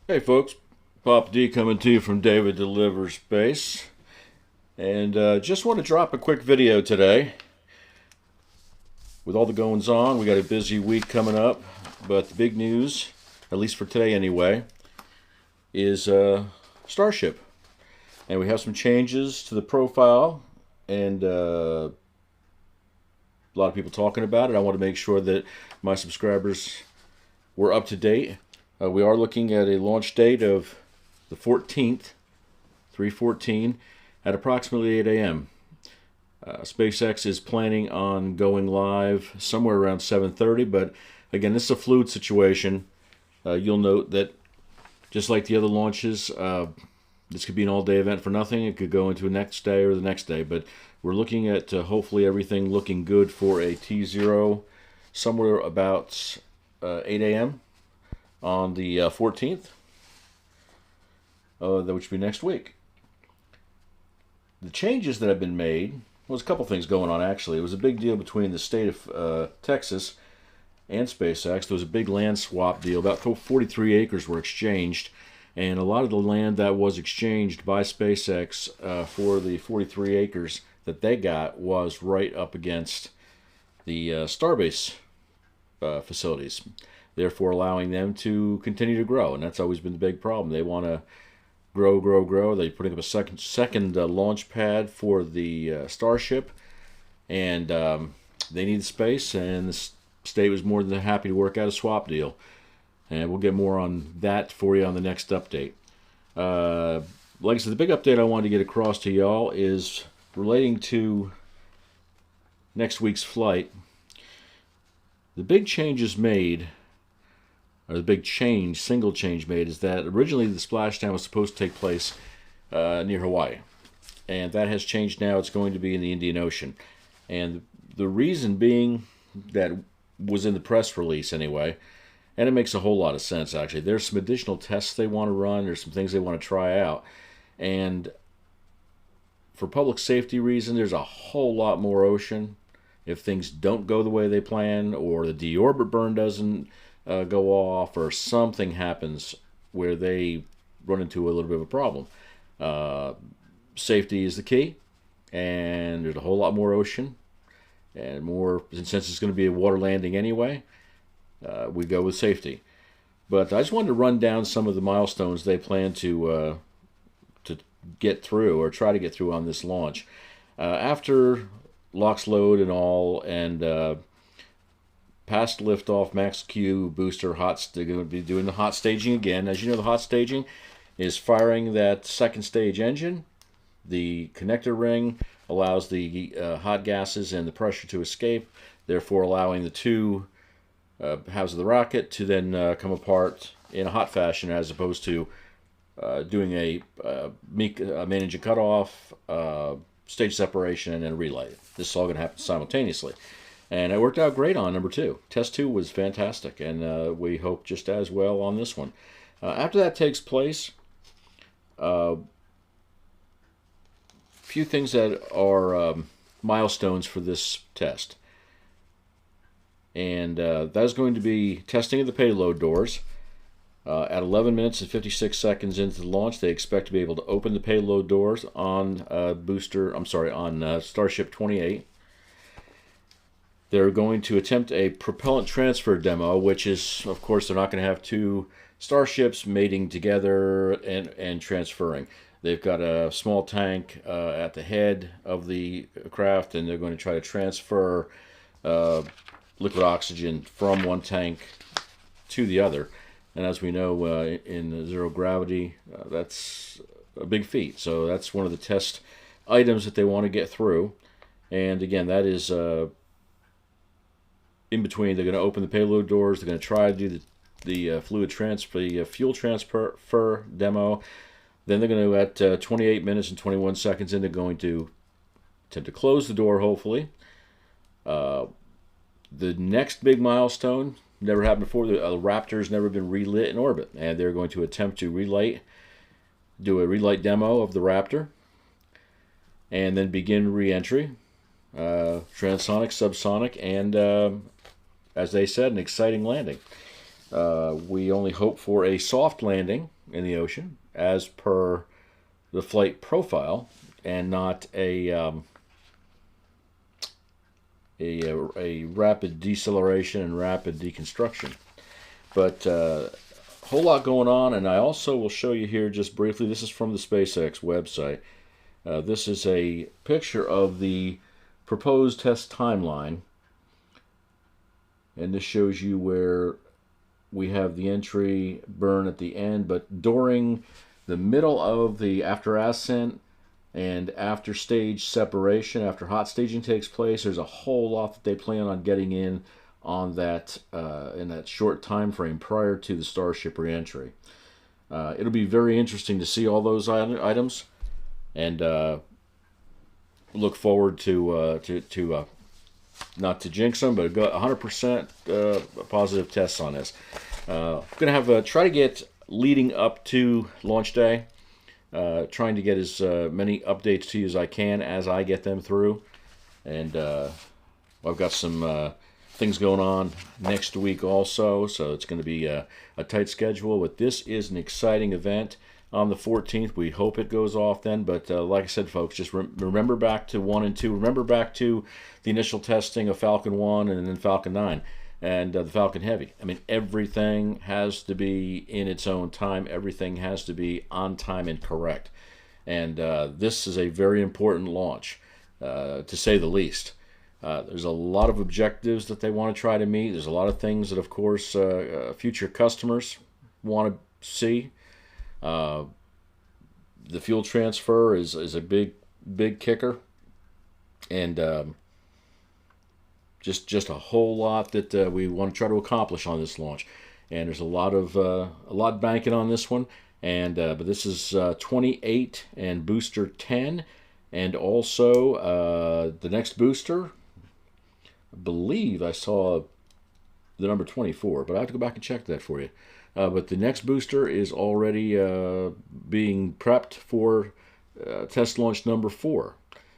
Hey folks, Pop D coming to you from David Delivers Space. And just want to drop a quick video today. With all the goings on, we got a busy week coming up. But the big news, at least for today anyway, is Starship. And we have some changes to the profile. And a lot of people talking about it. I want to make sure that my subscribers were up to date. We are looking at a launch date of the 14th, 3/14, at approximately 8 a.m. SpaceX is planning on going live somewhere around 7:30, but again, this is a fluid situation. You'll note that just like the other launches, this could be an all-day event for nothing. It could go into the next day or the next day, but we're looking at hopefully everything looking good for a T0 somewhere about 8 a.m. on the 14th, which will be next week. The changes that have been made, well, there's a couple things going on actually. It was a big deal between the state of Texas and SpaceX. There was a big land swap deal. About 43 acres were exchanged, and a lot of the land that was exchanged by SpaceX for the 43 acres that they got was right up against the Starbase facilities, therefore allowing them to continue to grow. And that's always been the big problem. They want to grow, grow, grow. They're putting up a second launch pad for the Starship, and they need the space, and the state was more than happy to work out a swap deal. And we'll get more on that for you on the next update. Like I said, the big update I wanted to get across to y'all is relating to next week's flight. The big changes made, or the big change, single change made, is that originally the splashdown was supposed to take place near Hawaii. And that has changed now. It's going to be in the Indian Ocean. And the reason being that was in the press release anyway, and it makes a whole lot of sense actually. There's some additional tests they want to run. There's some things they want to try out. And for public safety reasons, there's a whole lot more ocean. If things don't go the way they plan, or the deorbit burn doesn't go off, or something happens where they run into a little bit of a problem. Safety is the key, and there's a whole lot more ocean, and more, since it's going to be a water landing anyway, we go with safety. But I just wanted to run down some of the milestones they plan to get through, or try to get through on this launch. After LOX load and all, and past liftoff, max Q, booster, they're going to be doing the hot staging again. As you know, the hot staging is firing that second stage engine. The connector ring allows the hot gases and the pressure to escape, therefore allowing the two halves of the rocket to then come apart in a hot fashion, as opposed to doing a main engine cutoff, stage separation, and then relay. This is all going to happen simultaneously. And it worked out great on number 2. Test 2 was fantastic, and we hope just as well on this one. After that takes place, a few things that are milestones for this test. And that is going to be testing of the payload doors. At 11 minutes and 56 seconds into the launch, they expect to be able to open the payload doors on Starship 28. They're going to attempt a propellant transfer demo, which is, of course, they're not going to have two starships mating together and transferring. They've got a small tank at the head of the craft, and they're going to try to transfer liquid oxygen from one tank to the other. And as we know, in zero gravity, that's a big feat. So that's one of the test items that they want to get through. And again, that is in between. They're going to open the payload doors. They're going to try to do the fuel transfer demo. Then they're going to, at 28 minutes and 21 seconds in, they're going to attempt to close the door, hopefully. The next big milestone, never happened before. The Raptor's never been relit in orbit, and they're going to attempt to do a relight demo of the Raptor, and then begin re-entry, transonic, subsonic, and as they said, an exciting landing. We only hope for a soft landing, in the ocean as per the flight profile, and not a rapid deceleration and rapid deconstruction. But a whole lot going on, and I also will show you here just briefly. This is from the SpaceX website. This is a picture of the proposed test timeline, and this shows you where we have the entry burn at the end, but during the middle of the after ascent and after stage separation, after hot staging takes place, there's a whole lot that they plan on getting in on that in that short time frame prior to the Starship reentry. It'll be very interesting to see all those items, and look forward to not to jinx them, but 100% positive tests on this. I'm gonna have try to get leading up to launch day, trying to get as many updates to you as I can as I get them through, and I've got some things going on next week also, so it's going to be a tight schedule. But this is an exciting event on the 14th. We hope it goes off then, but like I said, folks, just remember back to 1 and 2. Remember back to the initial testing of Falcon 1 and then Falcon 9 and the Falcon Heavy. I mean, everything has to be in its own time. Everything has to be on time and correct. And this is a very important launch, to say the least. There's a lot of objectives that they want to try to meet. There's a lot of things that, of course, future customers want to see. The fuel transfer is a big kicker, and just a whole lot that we want to try to accomplish on this launch. And there's a lot banking on this one. And but this is 28 and booster 10, and also the next booster. I believe I saw the number 24, but I have to go back and check that for you. But the next booster is already being prepped for test launch number 4.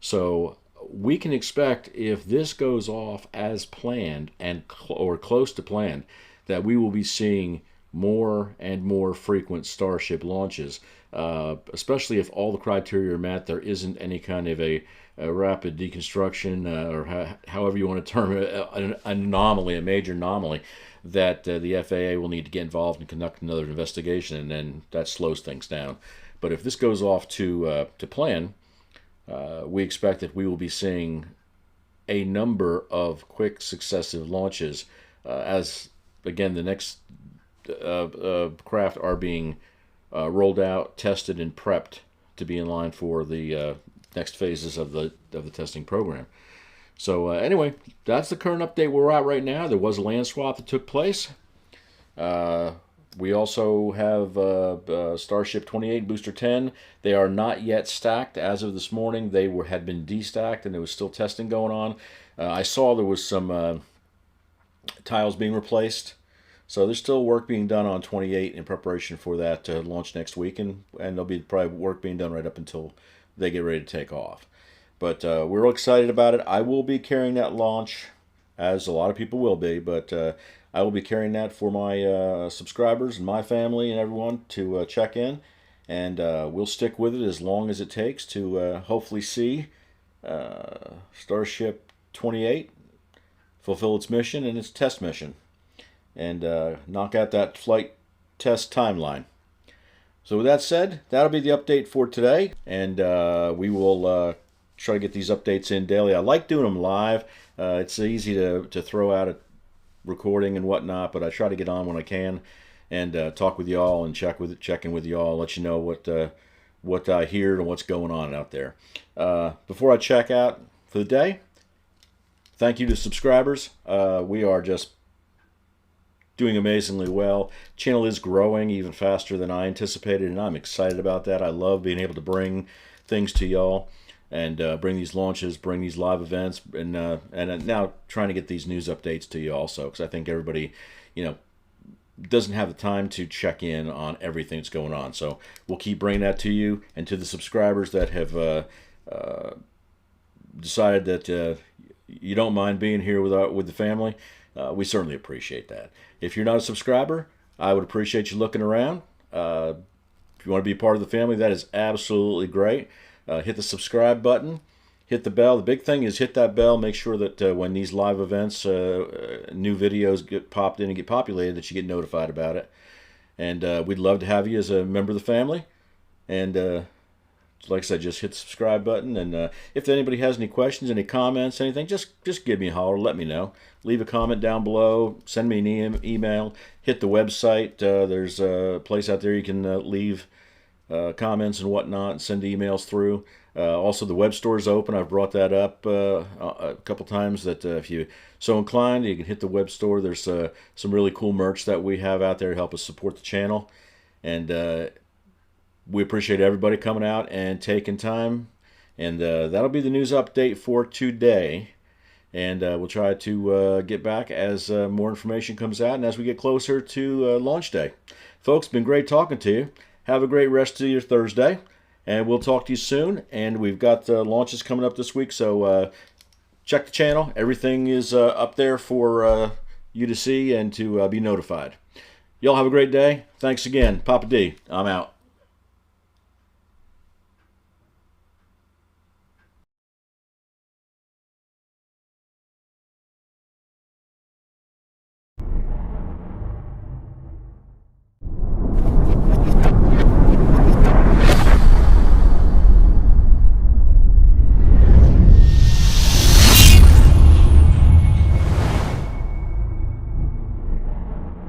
So we can expect, if this goes off as planned and or close to planned, that we will be seeing more and more frequent Starship launches, especially if all the criteria are met. There isn't any kind of a rapid deconstruction, or however you want to term it, an anomaly, a major anomaly, that the FAA will need to get involved and conduct another investigation, and then that slows things down. But if this goes off to plan, we expect that we will be seeing a number of quick successive launches as, again, the next craft are being rolled out, tested, and prepped to be in line for the next phases of the testing program. So anyway, that's the current update we're at right now. There was a land swap that took place. We also have Starship 28 Booster 10. They are not yet stacked. As of this morning, they had been destacked, and there was still testing going on. I saw there was some tiles being replaced. So there's still work being done on 28 in preparation for that to launch next week, and there'll be probably work being done right up until they get ready to take off. But we're real excited about it. I will be carrying that launch, as a lot of people will be, but I will be carrying that for my subscribers and my family and everyone to check in, and we'll stick with it as long as it takes to hopefully see Starship 28 fulfill its mission and its test mission, and knock out that flight test timeline. So with that said, that'll be the update for today, and we will try to get these updates in daily. I like doing them live. It's easy to throw out a recording and whatnot, but I try to get on when I can and talk with y'all and check in with y'all, let you know what I hear and what's going on out there. Before I check out for the day, thank you to subscribers. We are just doing amazingly well. Channel is growing even faster than I anticipated, and I'm excited about that. I love being able to bring things to y'all, and bring these launches, bring these live events, and now trying to get these news updates to you also, because I think everybody, doesn't have the time to check in on everything that's going on. So we'll keep bringing that to you, and to the subscribers that have decided that you don't mind being here with the family. We certainly appreciate that. If you're not a subscriber, I would appreciate you looking around. If you want to be part of the family, that is absolutely great. Hit the subscribe button. Hit the bell. The big thing is hit that bell. Make sure that when these live events, new videos get popped in and get populated, that you get notified about it. And we'd love to have you as a member of the family. And like I said, just hit the subscribe button. And if anybody has any questions, any comments, anything, just give me a holler. Let me know. Leave a comment down below. Send me an email. Hit the website. There's a place out there you can leave comments and whatnot, and send emails through. Also, the web store is open. I've brought that up a couple times, that if you so inclined, you can hit the web store. There's some really cool merch that we have out there to help us support the channel. And we appreciate everybody coming out and taking time. And that'll be the news update for today. And we'll try to get back as more information comes out and as we get closer to launch day. Folks, been great talking to you. Have a great rest of your Thursday. And we'll talk to you soon. And we've got launches coming up this week. So check the channel. Everything is up there for you to see and to be notified. Y'all have a great day. Thanks again. Papa D, I'm out.